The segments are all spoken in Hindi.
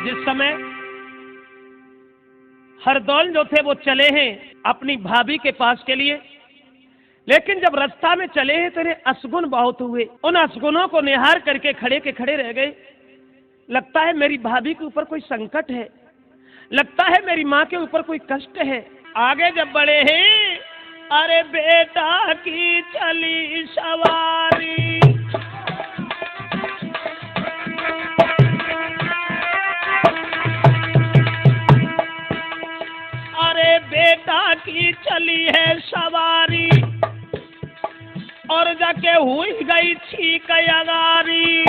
जिस समय हरदौल जो थे वो चले हैं अपनी भाभी के पास के लिए, लेकिन जब रास्ता में चले हैं तो इन्हें असगुन बहुत हुए। उन असगुनों को निहार करके खड़े के खड़े रह गए। लगता है मेरी भाभी के ऊपर कोई संकट है, लगता है मेरी माँ के ऊपर कोई कष्ट है। आगे जब बढ़े हैं, अरे बेटा की चली सवारी, अरे बेटा की चली है सवारी, और जाके हुई गई छीक अगारी।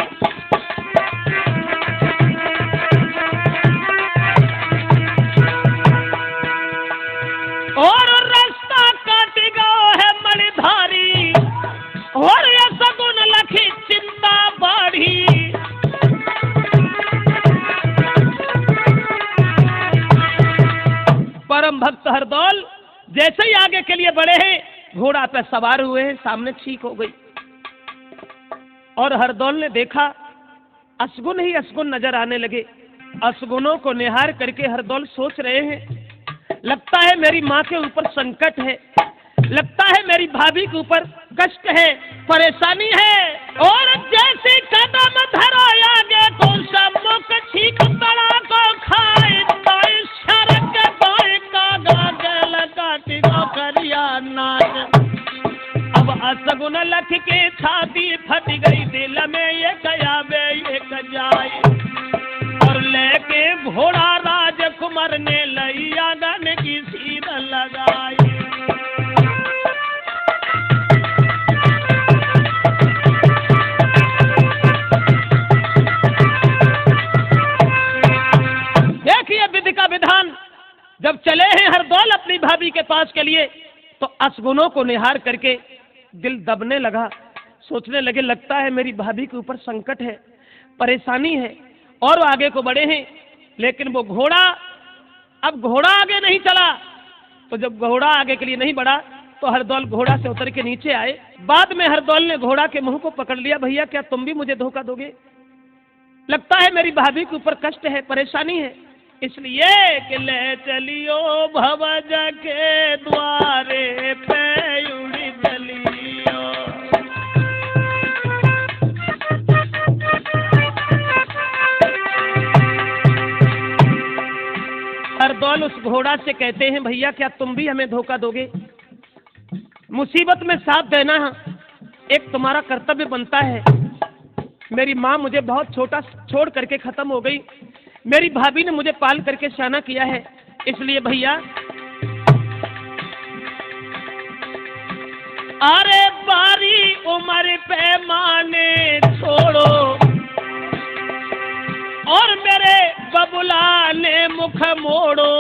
और रास्ता काट गयो है मणिधारी, और ये सगुन लखी चिंता बढ़ी। परम भक्त हरदौल जैसे ही आगे के लिए बढ़े हैं, घोड़ा पे सवार हुए हैं, सामने छीक हो गई। और हरदौल ने देखा असगुन ही असगुन नजर आने लगे। असगुनों को निहार करके हरदौल सोच रहे हैं, लगता है मेरी माँ के ऊपर संकट है, लगता है मेरी भाभी के ऊपर कष्ट है, परेशानी है। और जैसे कदम धरो आगे तो सम्मुख छीक तड़ा को खाए, ताई सड़क बाई का गागल काटी को करिया नाच। अब असगुन लख के छाती फट गई, दिल में ये गया वे ये जाए। और लेके घोड़ा राजकुमार ने लैया गन की सीध लगाई। देखिए विधि का विधान। जब चले हैं हरदौल अपनी भाभी के पास के लिए, तो असगुनों को निहार करके दिल दबने लगा। सोचने लगे, लगता है मेरी भाभी के ऊपर संकट है, परेशानी है। और वो आगे को बढ़े हैं, लेकिन वो घोड़ा, अब घोड़ा आगे नहीं चला। तो जब घोड़ा आगे के लिए नहीं बढ़ा, तो हरदौल घोड़ा से उतर के नीचे आए। बाद में हरदौल ने घोड़ा के मुंह को पकड़ लिया, भैया क्या तुम भी मुझे धोखा दोगे? लगता है मेरी भाभी के ऊपर कष्ट है, परेशानी है, इसलिए कि ले चलियो भवज के द्वारे पे उड़ी चलियो। हरदौल उस घोड़ा से कहते हैं, भैया क्या तुम भी हमें धोखा दोगे? मुसीबत में साथ देना एक तुम्हारा कर्तव्य बनता है। मेरी माँ मुझे बहुत छोटा छोड़ करके खत्म हो गई, मेरी भाभी ने मुझे पाल करके शाना किया है, इसलिए भैया अरे बारी उम्र पे माने छोड़ो, और मेरे बबुला ने मुख मोड़ो।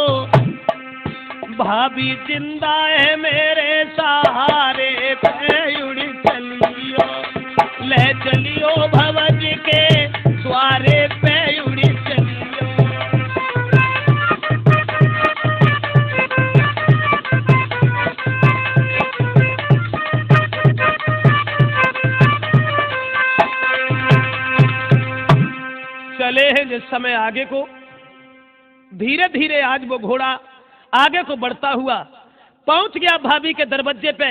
भाभी जिंदा है मेरे सहारे पे उड़ी चलियो, ले चलियो भवज के द्वारे पे उड़ी चलियो। चले हैं जिस समय आगे को, धीरे धीरे आज वो घोड़ा आगे को बढ़ता हुआ पहुंच गया भाभी के दरवाजे पे।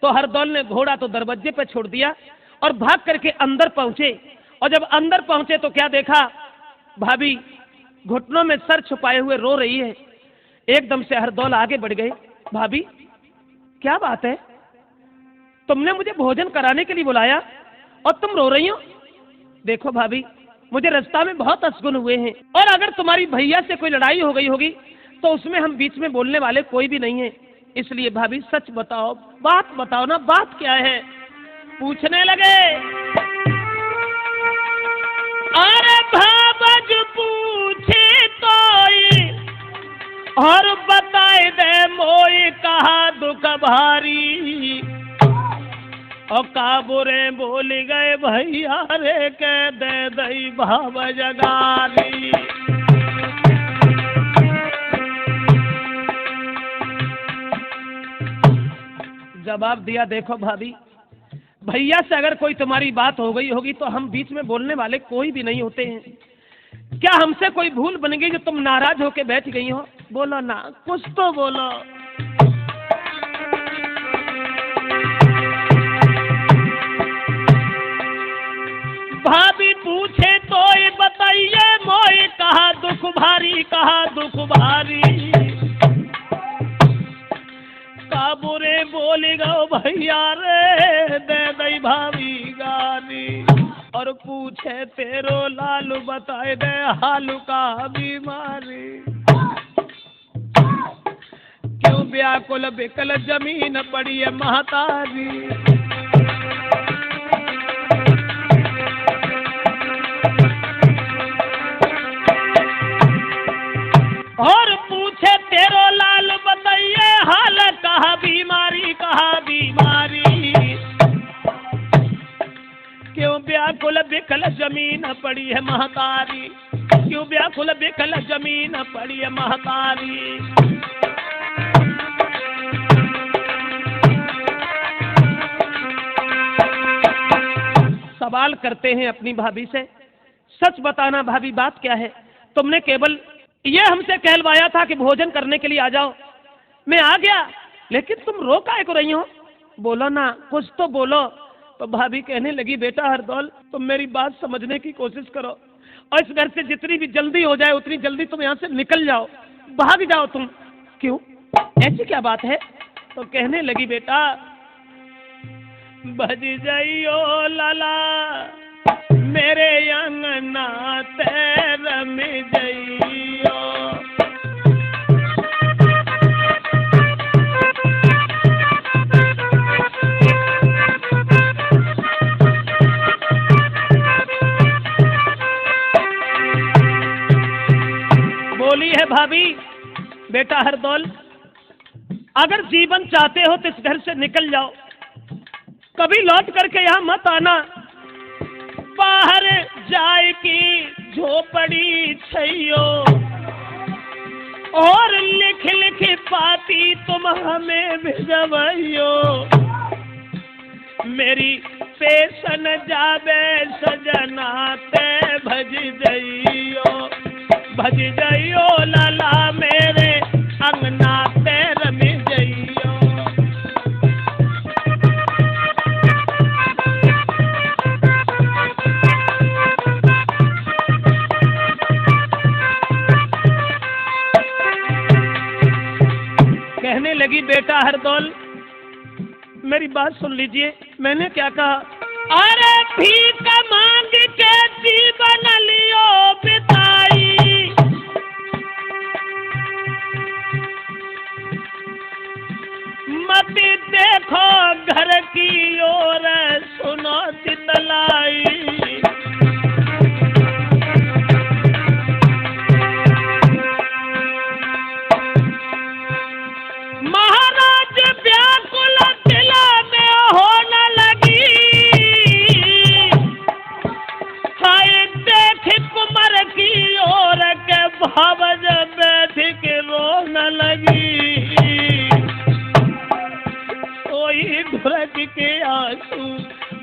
तो हरदौल ने घोड़ा तो दरवाजे पे छोड़ दिया और भाग करके अंदर पहुंचे। और जब अंदर पहुंचे तो क्या देखा, भाभी घुटनों में सर छुपाए हुए रो रही है। एकदम से हरदौल आगे बढ़ गए, भाभी क्या बात है, तुमने मुझे भोजन कराने के लिए बुलाया और तुम रो रही हो? देखो भाभी, मुझे रास्ता में बहुत असगुन हुए हैं, और अगर तुम्हारी भैया से कोई लड़ाई हो गई होगी तो उसमें हम बीच में बोलने वाले कोई भी नहीं है। इसलिए भाभी सच बताओ, बात बताओ ना, बात क्या है? पूछने लगे। अरे भावज पूछे तो और बताए दे मोई कहा दुख भारी, और काबुरे बोल गए भैया रे कह दे दई भावज गारी। जवाब दिया, देखो भाभी, भैया से अगर कोई तुम्हारी बात हो गई होगी तो हम बीच में बोलने वाले कोई भी नहीं होते हैं। क्या हमसे कोई भूल बन गई जो तुम नाराज होके बैठ गई हो? बोलो ना, कुछ तो बोलो। भाभी पूछे तो ये बताइए मोए, कहा दुख भारी, कहा दुख भारी। काबुरे बोली गो भैया रे, दे दई भाभी गाली। और पूछे तेरो लालू, बताए दे हालू का बीमारी। क्यों व्याकुल बिकल जमीन पड़ी है महतारी। और पूछे तेरो लाल, बताइए हाल, कहा बीमारी, कहा बीमारी। क्यों व्याकुल बिकल जमीन पड़ी है महतारी। क्यों व्याकुल बिकल जमीन पड़ी है महतारी। सवाल करते हैं अपनी भाभी से, सच बताना भाभी बात क्या है? तुमने केवल ये हमसे कहलवाया था कि भोजन करने के लिए आ जाओ, मैं आ गया, लेकिन तुम रो काहे को रही हो? बोलो ना, कुछ तो बोलो। तो भाभी कहने लगी, बेटा हरदौल, तुम मेरी बात समझने की कोशिश करो और इस घर से जितनी भी जल्दी हो जाए उतनी जल्दी तुम यहाँ से निकल जाओ, भाग जाओ तुम। क्यों, ऐसी क्या बात है? तो कहने लगी, बेटा भज जाइयो लाला मेरे अंगना तेर में जाइयो। बोली है भाभी, बेटा हरदौल, अगर जीवन चाहते हो तो इस घर से निकल जाओ, कभी लौट करके यहाँ मत आना। बाहर जाए की झोपड़ी छैयो और लिख लिख पाती तुम हमें भिजवाइयो। मेरी पेशन जाबे सजना ते भज जाइयो, भज जाइयो लाला मेरे अंगना तेर में जाइयो। कहने लगी, बेटा हरदौल मेरी बात सुन लीजिए, मैंने क्या कहा? अरे भीख मांग के जीवन लियो बिताई, मत देखो घर की ओर सुनो चितलाई। महाराज व्याकुल दिला में होने लगी, हाय देख कुमार की ओर के भावज बैठ के रोने लगी। सोई ढुरक के आंसू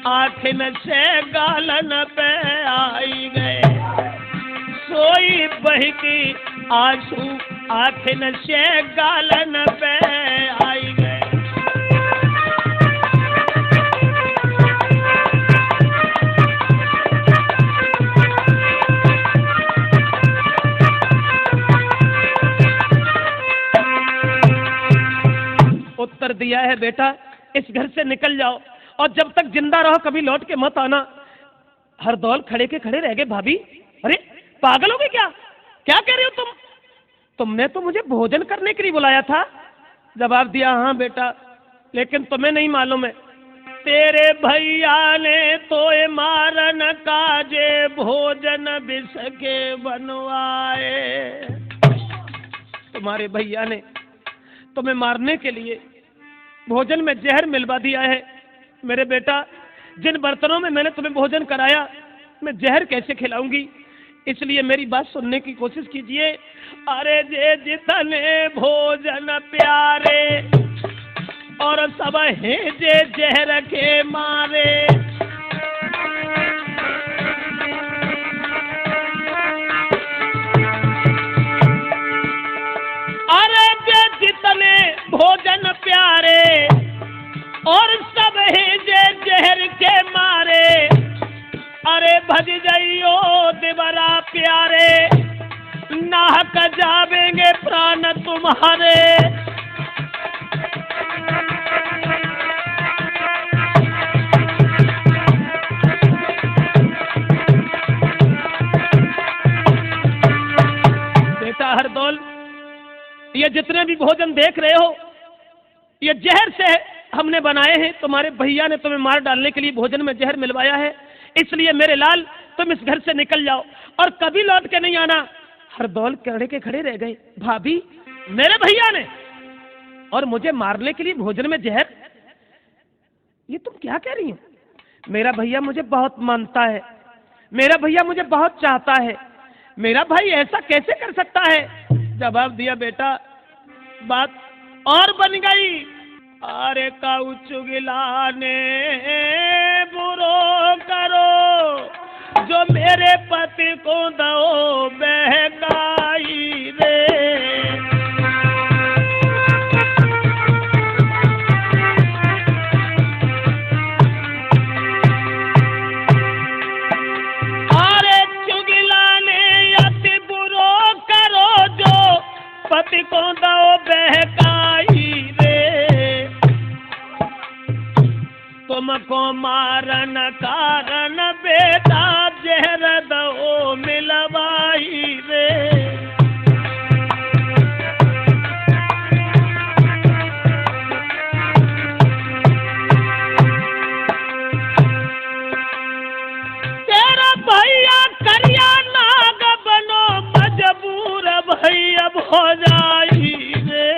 आँखन से गालन पे आई गए, सोई बह की आंसू आँखन से गालन पे आई गए। उत्तर दिया है, बेटा इस घर से निकल जाओ और जब तक जिंदा रहो कभी लौट के मत आना। हरदौल खड़े के खड़े रह गए। भाभी, अरे पागल हो गए क्या? क्या कह रहे हो तुम? तुमने तो मुझे भोजन करने के लिए बुलाया था। जवाब दिया, हाँ बेटा, लेकिन तुम्हें नहीं मालूम है, तेरे भैया ने तो मारन काजे भोजन बिस के बनवाए। तुम्हारे भैया ने तुम्हें मारने के लिए भोजन में जहर मिलवा दिया है। मेरे बेटा, जिन बर्तनों में मैंने तुम्हें भोजन कराया मैं जहर कैसे खिलाऊंगी? इसलिए मेरी बात सुनने की कोशिश कीजिए। अरे जे जितने भोजन प्यारे और सब हैं जे जहर के मारे, कर जावेंगे प्राण तुम्हारे। बेटा हरदौल, ये जितने भी भोजन देख रहे हो ये जहर से हमने बनाए हैं। तुम्हारे भैया ने तुम्हें मार डालने के लिए भोजन में जहर मिलवाया है, इसलिए मेरे लाल तुम इस घर से निकल जाओ और कभी लौट के नहीं आना। हरदौल कड़े के खड़े रह गए। भाभी, मेरे भैया ने और मुझे मारने के लिए भोजन में जहर, ये तुम क्या कह रही हो? मेरा भैया मुझे बहुत मानता है, मेरा भैया मुझे बहुत चाहता है, मेरा भाई ऐसा कैसे कर सकता है? जवाब दिया, बेटा बात और बन गई। अरे काऊ चुगलाने बुरो करो जो मेरे पति को दो बहकाई रे। अरे चुगलाने अति बुरो करो जो पति को दो बहकाई रे। तुमको मारन कारण बेटा जहर दो मिलवाई रे। तेरा भैया करिया नाग बनो मजबूर भैया हो जाई रे।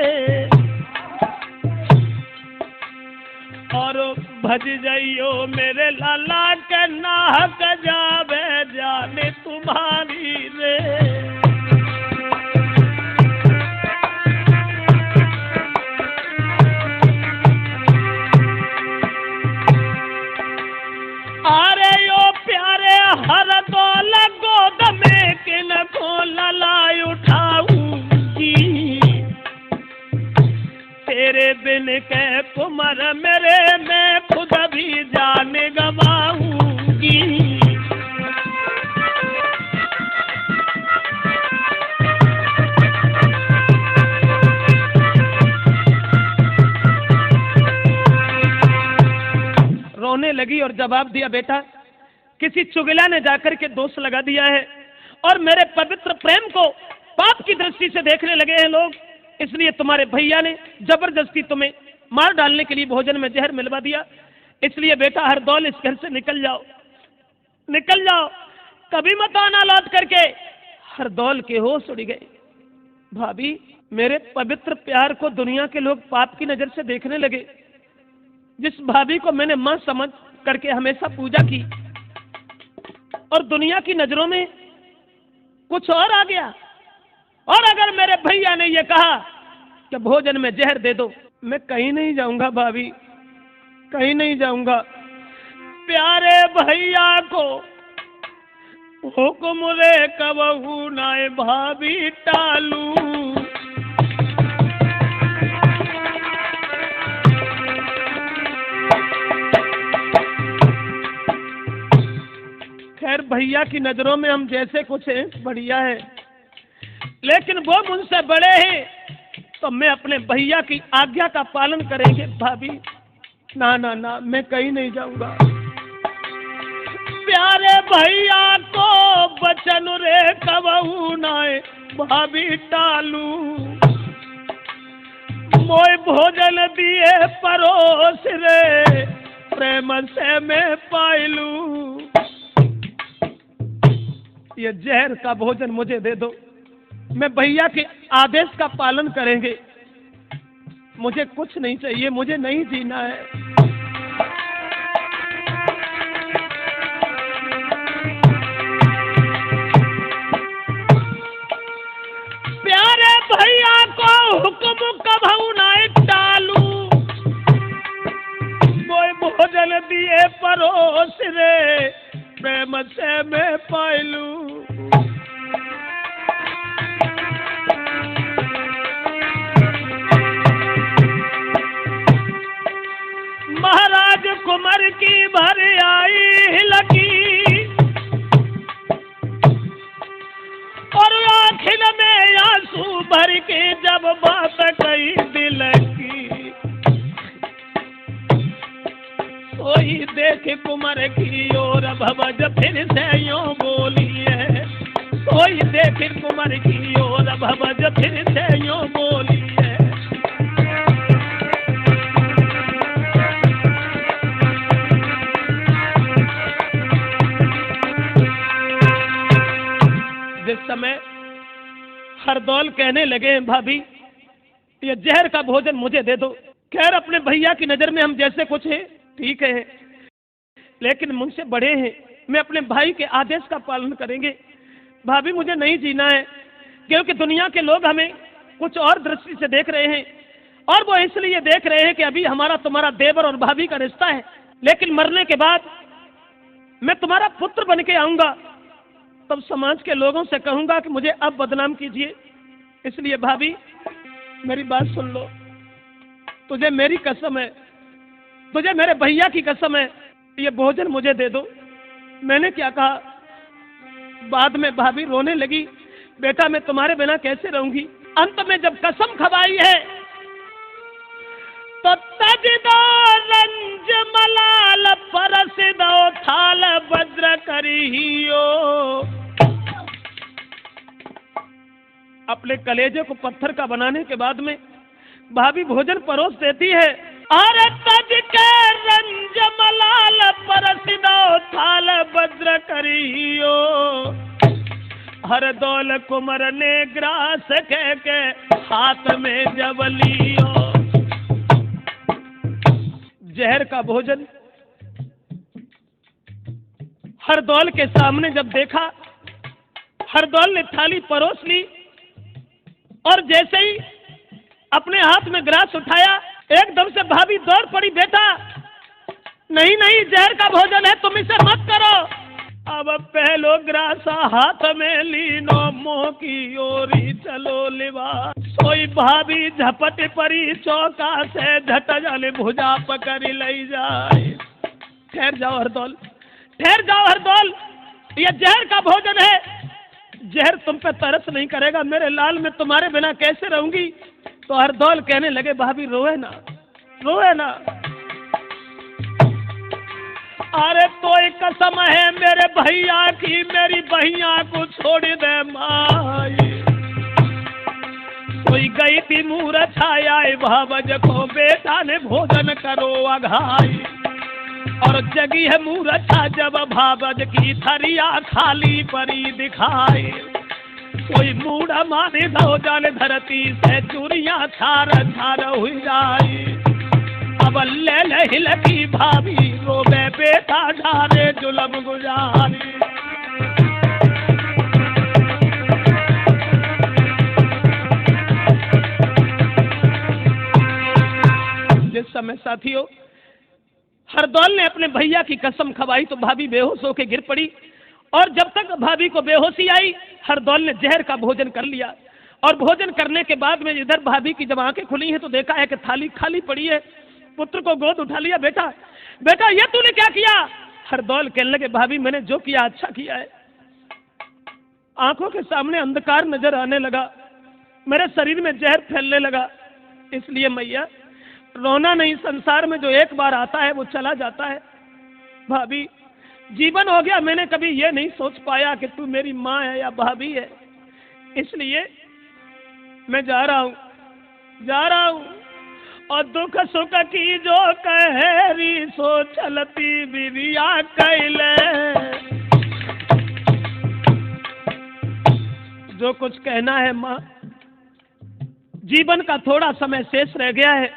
और भज जाइयो मेरे लाला के नाहक जावे जाने तुम्हारी रे। अरे यो प्यारे हरदौल गोद में किन को ललाई उठाऊंगी। तेरे बिन के कुमर मेरे मैं खुद भी जान गवाऊंगी। रोने लगी और जवाब दिया, बेटा किसी चुगला ने जाकर के दोष लगा दिया है और मेरे पवित्र प्रेम को पाप की दृष्टि से देखने लगे हैं लोग, इसलिए तुम्हारे भैया ने जबरदस्ती तुम्हें मार डालने के लिए भोजन में जहर मिलवा दिया। इसलिए बेटा हरदौल इस घर से निकल जाओ, निकल जाओ, कभी मत आना लौट करके। हरदौल के होश उड़ गए। भाभी, मेरे पवित्र प्यार को दुनिया के लोग पाप की नजर से देखने लगे। जिस भाभी को मैंने मां समझ करके हमेशा पूजा की और दुनिया की नजरों में कुछ और आ गया। और अगर मेरे भैया ने यह कहा कि भोजन में जहर दे दो, मैं कहीं नहीं जाऊंगा भाभी, कहीं नहीं जाऊंगा। प्यारे भैया को हुक्म रे कबहू नाय भाभी टालू। खैर भैया की नजरों में हम जैसे कुछ हैं बढ़िया है, लेकिन वो मुझसे बड़े हैं तो मैं अपने भैया की आज्ञा का पालन करेंगे। भाभी ना ना ना, मैं कहीं नहीं जाऊंगा। प्यारे भैया को बचन रे कबहू नाय भाभी टालू। मोय भोजन दिए परोस रे प्रेम से मैं पाइलू। ये जहर का भोजन मुझे दे दो, मैं भैया के आदेश का पालन करेंगे। मुझे कुछ नहीं चाहिए, मुझे नहीं जीना है। प्यारे भैया को हुक्म कबहू नाय टालू। मोय भोजन दिए परोस रे प्रेम से मैं पाइलू। महाराज कुमार की भर आई लगी और आँख आँखिन में आंसू भर के जब बात कही दिल की, सोई देख कुंवर की ओर भवज फिर से यूं बोली है, सोई देख कुंवर की ओर भवज फिर से यूं बोली है। जिस समय हरदौल कहने लगे भाभी ये जहर का भोजन मुझे दे दो, खैर अपने भैया की नजर में हम जैसे कुछ हैं ठीक है, लेकिन मुझसे बड़े हैं, मैं अपने भाई के आदेश का पालन करेंगे। भाभी मुझे नहीं जीना है, क्योंकि दुनिया के लोग हमें कुछ और दृष्टि से देख रहे हैं, और वो इसलिए देख रहे हैं कि अभी हमारा तुम्हारा देवर और भाभी का रिश्ता है, लेकिन मरने के बाद मैं तुम्हारा पुत्र बन के आऊंगा, तब समाज के लोगों से कहूंगा कि मुझे अब बदनाम कीजिए। इसलिए भाभी मेरी बात सुन लो, तुझे मेरी कसम है, तुझे मेरे भैया की कसम है, ये भोजन मुझे दे दो। मैंने क्या कहा, बाद में भाभी रोने लगी, बेटा मैं तुम्हारे बिना कैसे रहूंगी। अंत में जब कसम खवाई है तो तज दो रंज मलाल परस दो थाल वज्र करियो, अपने कलेजे को पत्थर का बनाने के बाद में भाभी भोजन परोस देती है। अरे तज के रंज मलाल परस दो थाल वज्र करियो, हरदौल कुंवर ने ग्रास कह के हाथ में जब लियो। जहर का भोजन हरदौल के सामने जब देखा, हरदौल ने थाली परोस ली और जैसे ही अपने हाथ में ग्रास उठाया, एकदम से भाभी दौड़ पड़ी, बेटा नहीं नहीं जहर का भोजन है, तुम इसे मत करो। अब पहलो ग्रासा हाथ में लीनो मोह की ओरी चलो लिवा, सोई भाभी झपट परी चौका से झट जाले भुजा पकड़ी लई जाए। ठहर जाओ हरदौल, ठहर जाओ हरदौल, ये जहर का भोजन है, जहर तुम पे तरस नहीं करेगा, मेरे लाल में तुम्हारे बिना कैसे रहूंगी। तो हरदौल कहने लगे भाभी रोए ना, रोए ना। अरे तो एक कसम है मेरे भैया की, मेरी भैया को छोड़ दे माई, कोई गई थी मूर छाया भावज को बेटा ने भोजन करो अघाई, और जगी है मूर्छा जब भावज की थरिया खाली परी दिखाई, कोई मूड माने दो जान धरती से चूरिया छार छार हुई जाई, अब ले ले हिलकी भाभी रोबे बेटा ढारे जुलम गुजारी। जिस समय साथियों हरदौल ने अपने भैया की कसम खवाई तो भाभी बेहोश होकर गिर पड़ी, और जब तक भाभी को बेहोशी आई हरदौल ने जहर का भोजन कर लिया, और भोजन करने के बाद में इधर भाभी की जब आंखें खुली हैं तो देखा है कि थाली खाली पड़ी है। पुत्र को गोद उठा लिया, बेटा बेटा ये तूने क्या किया। हरदौल कहने लगे भाभी मैंने जो किया अच्छा किया है। आंखों के सामने अंधकार नजर आने लगा, मेरे शरीर में जहर फैलने लगा, इसलिए मैया रोना नहीं, संसार में जो एक बार आता है वो चला जाता है। भाभी जीवन हो गया, मैंने कभी ये नहीं सोच पाया कि तू मेरी माँ है या भाभी है, इसलिए मैं जा रहा हूँ, जा रहा हूँ। और दुख सुख की जो कहरी सो चलती बिरिया कैले, जो कुछ कहना है माँ, जीवन का थोड़ा समय शेष रह गया है,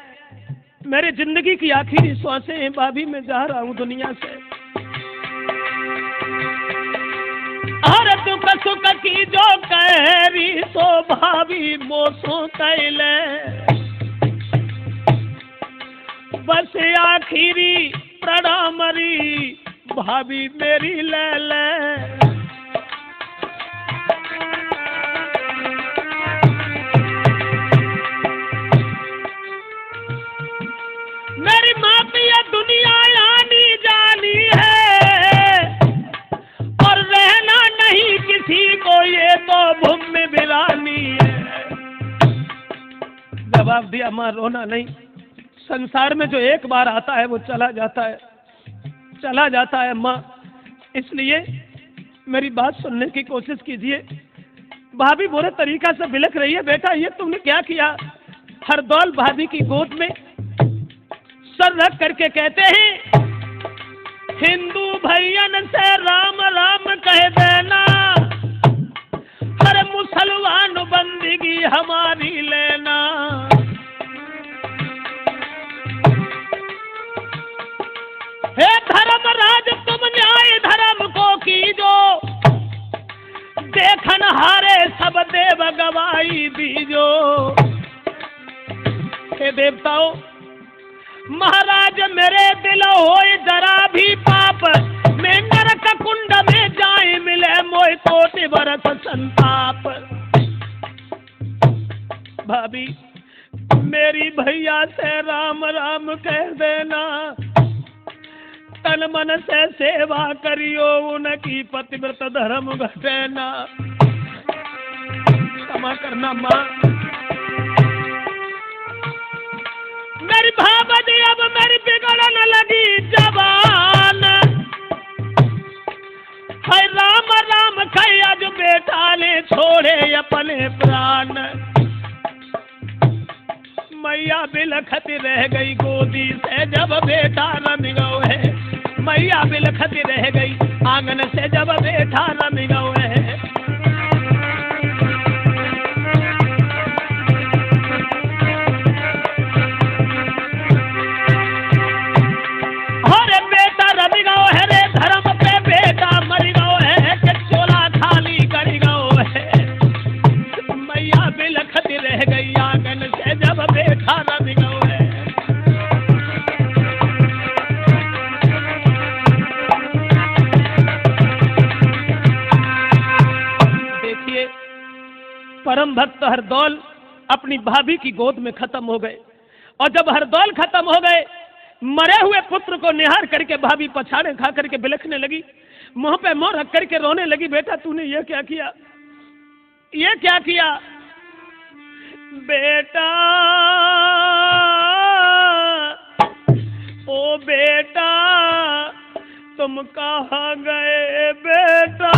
मेरी जिंदगी की आखिरी श्वासें हैं भाभी, मैं जा रहा हूँ दुनिया से। हर दुख सुख की जो कहरी सो भाभी मोसो कैले, बस आखिरी प्रणामरी भाभी मेरी ले ले। मेरी माँ पे ये दुनिया आनी जानी है, और रहना नहीं किसी को ये तो भूमि वीरानी है। जवाब दिया, माँ रोना नहीं, संसार में जो एक बार आता है वो चला जाता है, चला जाता है माँ, इसलिए मेरी बात सुनने की कोशिश कीजिए। भाभी बुरे तरीका से बिलख रही है, बेटा ये तुमने क्या किया? हरदौल भाभी की गोद में सर रख करके कहते हैं, हिंदू भैयन से राम राम कह देना, हर मुसलमान बंदगी हमारी लेना। हे धर्मराज तुम न्याय धर्म को कीजो, देखन हारे सब देव गवाही दीजो। हे देवताओं, महाराज मेरे दिल होए जरा भी पाप, मैं नरक कुंड में जाए मिले मोय कोटि बरस संताप। भाभी मेरी भैया से राम राम कह देना, तन मन से सेवा करियो उनकी पतिव्रत धर्म घटेना। क्षमा करना माँ, मेरी भाभी अब मेरी बिगड़न लगी जवान, है राम राम खैया जो बेटा ने छोड़े अपने प्राण। मैया बिलखती रह गई गोदी से जब बेटा रम गौ है, मैया बिलखती रह गई आंगन से जब बेटा रम गौ है। परम भक्त हरदौल अपनी भाभी की गोद में खत्म हो गए, और जब हरदौल खत्म हो गए, मरे हुए पुत्र को निहार करके भाभी पछाड़े खा करके बिलखने लगी, मुंह पे मुंह रख करके रोने लगी। बेटा तूने ये क्या किया, ये क्या किया? बेटा ओ बेटा तुम कहाँ गए बेटा?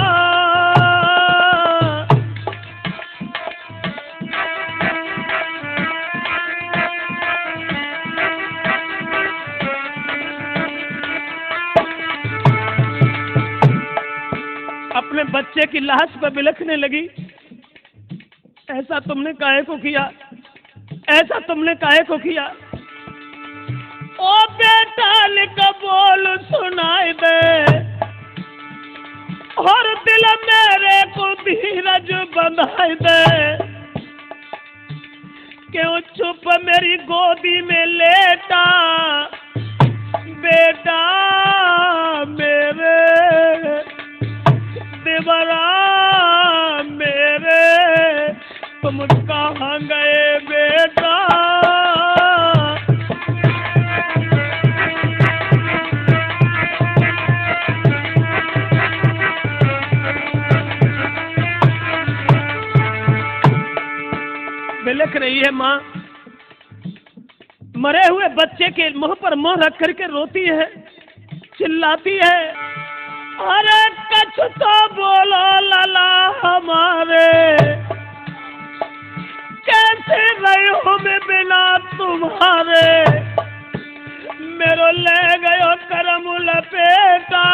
अपने बच्चे की लाश पर बिलखने लगी। ऐसा तुमने काहे को किया, ऐसा तुमने काहे को किया? ओ बेटा लिख बोल सुनाई दे, और दिल मेरे को धीरज बंधाई दे। क्यों चुप मेरी गोदी में लेटा बेटा मेरे, देवरा मेरे तुम कहाँ गए बेटा? बिलख रही है माँ, मरे हुए बच्चे के मुंह पर मुंह रख करके रोती है, चिल्लाती है, अरे कछ तो बोलो लला हमारे, कैसे रही हो मैं बिना तुम्हारे? मेरो ले गयो करम लपेटा,